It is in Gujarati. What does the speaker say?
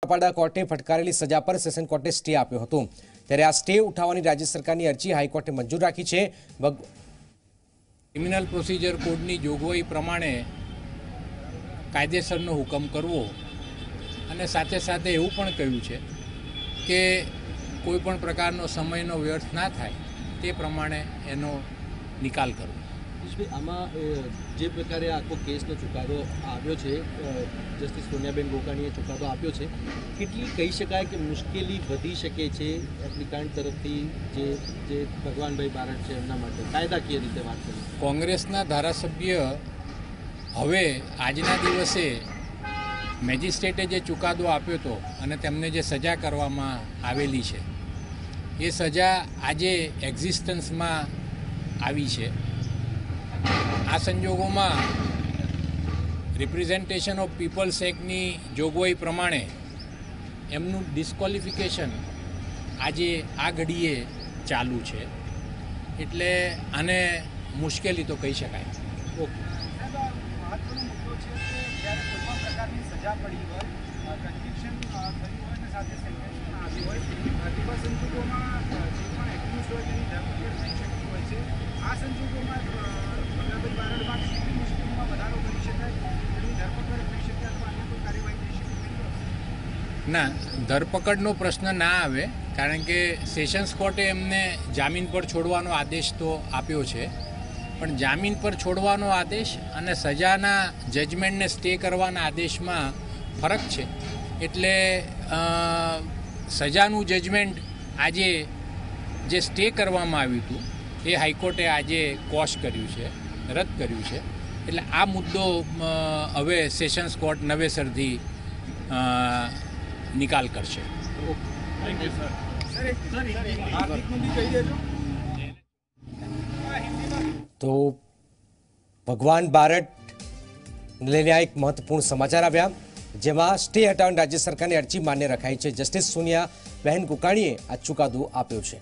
મોરાપાડા કોર્ટે ફટકારેલી સજા પર સેશન કોર્ટે સ્ટે આપ્યો હતો। ત્યારે આ સ્ટે ઉઠાવવાની રાજ્ય સરકારની અરજી હાઈકોર્ટે મંજૂર રાખી છે। ક્રિમિનલ પ્રોસિજર કોડની જોગવાઈ પ્રમાણે કાયદેસરનો હુકમ કરવો અને સાથે સાથે એવું પણ કહ્યું છે કે કોઈ પણ પ્રકારનો સમયનો વ્યર્થ ના થાય તે પ્રમાણે એનો નિકાલ કરવો। આમાં જે પ્રકારે આખો કેસનો ચુકાદો આવ્યો છે, જસ્ટિસ સોનિયાબેન ગોકાણીએ ચુકાદો આપ્યો છે, કેટલી કહી શકાય કે મુશ્કેલી વધી શકે છે એપ્લિકાન્ટ તરફથી જે ભગવાનભાઈ બારડ છે એમના માટે કાયદાકીય રીતે વાત કરીએ? કોંગ્રેસના ધારાસભ્ય હવે આજના દિવસે મેજિસ્ટ્રેટે જે ચુકાદો આપ્યો હતો અને તેમને જે સજા કરવામાં આવેલી છે એ સજા આજે એક્ઝિસ્ટન્સમાં આવી છે। આ સંજોગોમાં રિપ્રેઝન્ટેશન ઓફ પીપલ્સ એક્ટની જોગવાઈ પ્રમાણે એમનું ડિસ્ક્વોલિફિકેશન આજે આ ઘડીએ ચાલુ છે, એટલે આને મુશ્કેલી તો કહી શકાય। ના, ધરપકડનો પ્રશ્ન ના આવે, કારણ કે સેશન્સ કોર્ટે એમને જામીન પર છોડવાનો આદેશ તો આપ્યો છે, પણ જામીન પર છોડવાનો આદેશ અને સજાના જજમેન્ટને સ્ટે કરવાના આદેશમાં ફરક છે। એટલે સજાનું જજમેન્ટ આજે જે સ્ટે કરવામાં આવ્યું હતું એ હાઈકોર્ટે આજે કોશ કર્યું છે, રદ કર્યું છે। એટલે આ મુદ્દો હવે સેશન્સ કોર્ટ નવેસરથી નિકાલ કરશે। તો ભગવાન બારડ લઈને એક મહત્વપૂર્ણ સમાચાર આવ્યા, જેમાં સ્ટે હટાવવાની રાજ્ય સરકારની અરજી માન્ય રખાઈ છે। જસ્ટિસ સોનિયા બહેન ગોકાણીએ આ ચુકાદો આપ્યો છે।